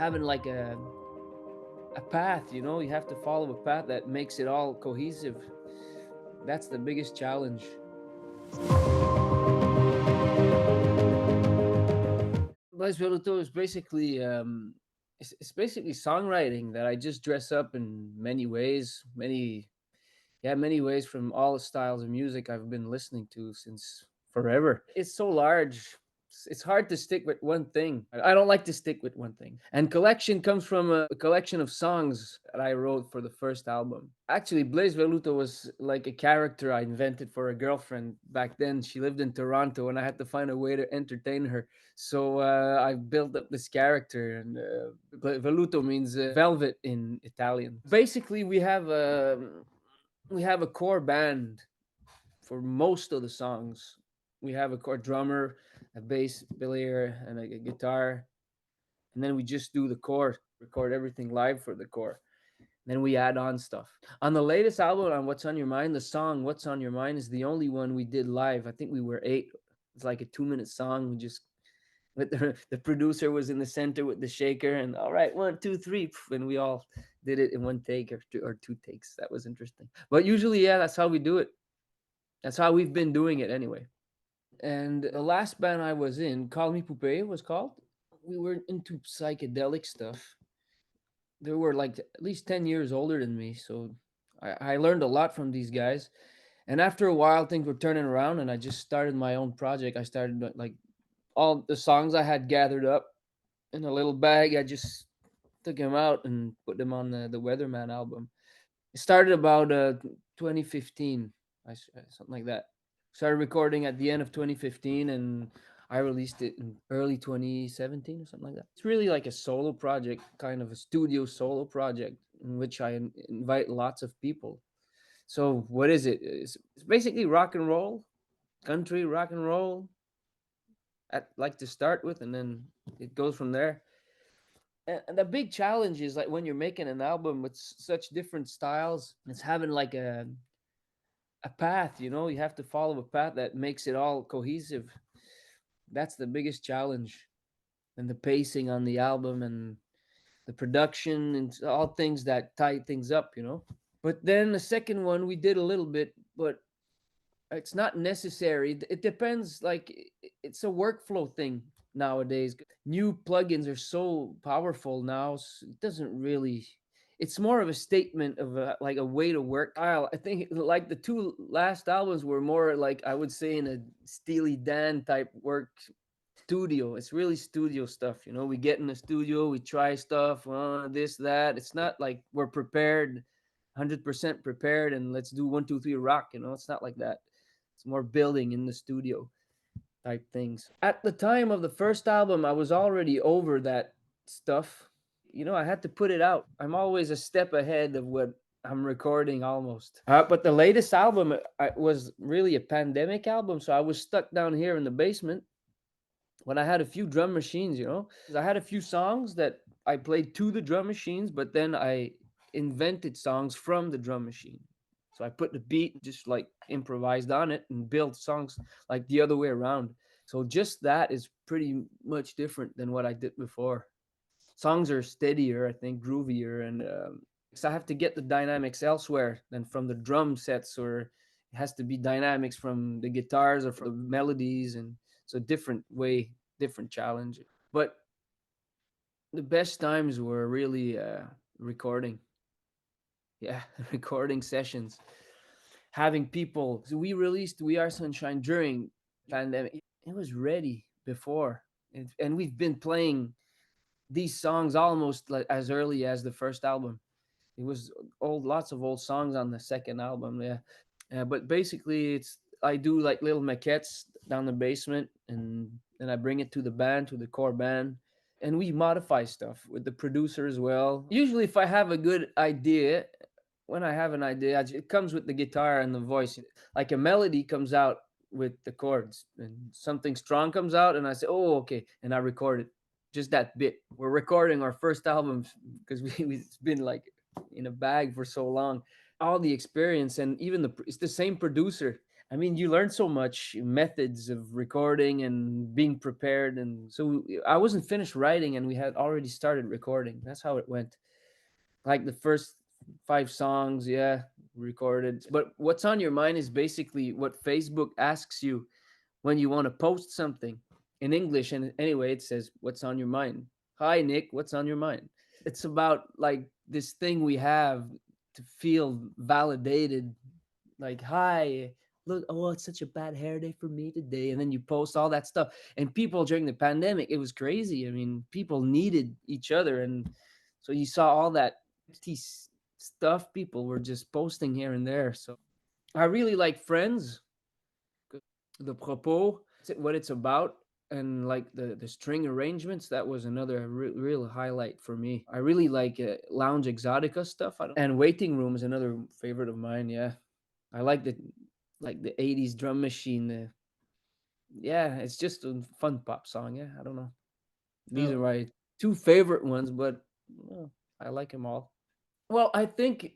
having like a path, you know, you have to follow a path that makes it all cohesive. That's the biggest challenge. Blaze Velluto is basically it's basically songwriting that I just dress up in many ways, many ways from all the styles of music I've been listening to since forever. It's so large. It's hard to stick with one thing. I don't like to stick with one thing. And collection comes from a collection of songs that I wrote for the first album. Actually, Blaze Velluto was like a character I invented for a girlfriend back then. She lived in Toronto, and I had to find a way to entertain her. So I built up this character, and Velluto means velvet in Italian. Basically, we have a core band for most of the songs. We have a core drummer, a bass player, and a guitar, and then we just do the core, record everything live for the core. Then we add on stuff. On the latest album, on What's on Your Mind, the song What's on Your Mind is the only one we did live. I think we were eight. It's like a 2 minute song. We just with the producer was in the center with the shaker, and all right, one, two, three, and we all did it in one take or two takes. That was interesting. But usually, yeah, that's how we do it. That's how we've been doing it anyway. And the last band I was in, Call Me Poupée was called. We were into psychedelic stuff. They were like at least 10 years older than me. So I learned a lot from these guys. And after a while, things were turning around and I just started my own project. I started like all the songs I had gathered up in a little bag. I just took them out and put them on the Weatherman album. It started about 2015, something like that. Started recording at the end of 2015, and I released it in early 2017 or something like that. It's really like a solo project, kind of a studio solo project in which I invite lots of people. So what is it? It's basically rock and roll, country rock and roll. I'd like to start with, and then it goes from there. And the big challenge is like when you're making an album with such different styles, it's having like a path, you know, you have to follow a path that makes it all cohesive. That's the biggest challenge. And the pacing on the album and the production and all things that tie things up, you know. But then the second one we did a little bit, but it's not necessary. It depends, like it's a workflow thing nowadays. New plugins are so powerful now, it doesn't really, it's more of a statement of like a way to work style. I think like the two last albums were more like, I would say, in a Steely Dan type work studio. It's really studio stuff, you know. We get in the studio, we try stuff, this, that. It's not like we're prepared, 100% prepared, and let's do one, two, three, rock, you know. It's not like that. It's more building in the studio type things. At the time of the first album, I was already over that stuff. You know, I had to put it out. I'm always a step ahead of what I'm recording almost. But the latest album was really a pandemic album, so I was stuck down here in the basement when I had a few drum machines, you know. I had a few songs that I played to the drum machines, but then I invented songs from the drum machine. So I put the beat, just like improvised on it, and built songs like the other way around. So just that is pretty much different than what I did before. Songs are steadier, I think, groovier, and so I have to get the dynamics elsewhere than from the drum sets, or it has to be dynamics from the guitars or from the melodies, and so different way, different challenge. But the best times were really recording, yeah, recording sessions, having people. So we released We Are Sunshine during pandemic. It was ready before, and we've been playing these songs almost like as early as the first album. It was old, lots of old songs on the second album. Yeah, but basically, it's I do like little maquettes down the basement, and then I bring it to the band, to the core band, and we modify stuff with the producer as well. Usually, if I have a good idea, when I have an idea, it comes with the guitar and the voice. Like a melody comes out with the chords, and something strong comes out, and I say, "Oh, okay," and I record it. Just that bit. We're recording our first album because it's been like in a bag for so long. All the experience, and even it's the same producer. I mean, you learn so much methods of recording and being prepared, and so I wasn't finished writing, and we had already started recording. That's how it went. Like the first 5 songs, yeah, recorded. But what's on your mind is basically what Facebook asks you when you want to post something in English. And anyway, it says, "What's on your mind?" Hi, Nick. What's on your mind? It's about like this thing we have to feel validated, like, hi, look, oh, it's such a bad hair day for me today. And then you post all that stuff. And people during the pandemic, it was crazy. I mean, people needed each other. And so you saw all that stuff people were just posting here and there. So I really like Friends, the propos, what it's about, and like the string arrangements. That was another real highlight for me. I really like lounge exotica stuff. And Waiting Room is another favorite of mine. Yeah, I like the 80s drum machine. Yeah, it's just a fun pop song. Yeah, I don't know. These are my two favorite ones, but well, I like them all. Well, I think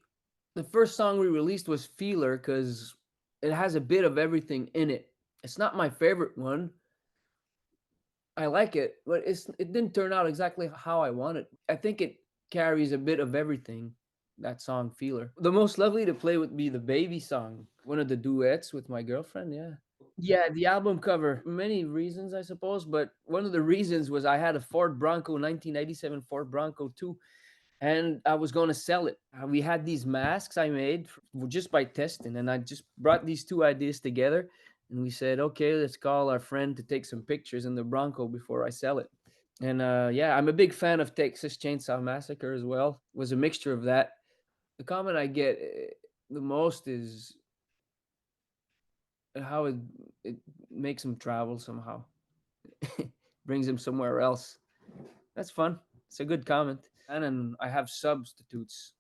the first song we released was Feeler because it has a bit of everything in it. It's not my favorite one. I like it, but it didn't turn out exactly how I wanted. I think it carries a bit of everything. That song, Feeler. The most lovely to play would be the Baby song, one of the duets with my girlfriend. Yeah. Yeah, the album cover. Many reasons, I suppose, but one of the reasons was I had a Ford Bronco, 1997 Ford Bronco 2, and I was going to sell it. We had these masks I made just by testing, and I just brought these two ideas together, and we said, okay, let's call our friend to take some pictures in the Bronco before I sell it. And yeah, I'm a big fan of Texas Chainsaw Massacre as well. It was a mixture of that. The comment I get the most is how it makes him travel somehow, brings him somewhere else. That's fun. It's a good comment. And then I have substitutes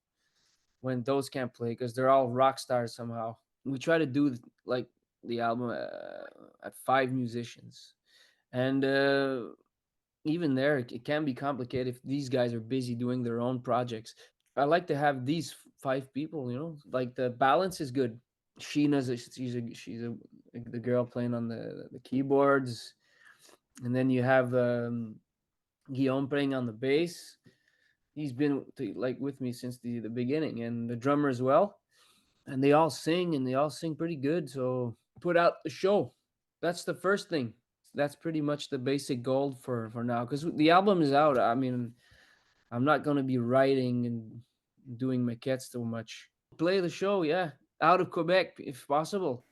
when those can't play because they're all rock stars somehow. We try to do like the album at 5 musicians, and even there, it can be complicated if these guys are busy doing their own projects. I like to have these 5 people. Like the balance is good. She's the girl playing on the keyboards, and then you have Guillaume playing on the bass. He's been like with me since the beginning, and the drummer as well. And they all sing, and they all sing pretty good. So put out the show. That's the first thing. That's pretty much the basic goal for now, because the album is out. I mean, I'm not gonna be writing and doing maquettes so much. Play the show, yeah, out of Quebec if possible.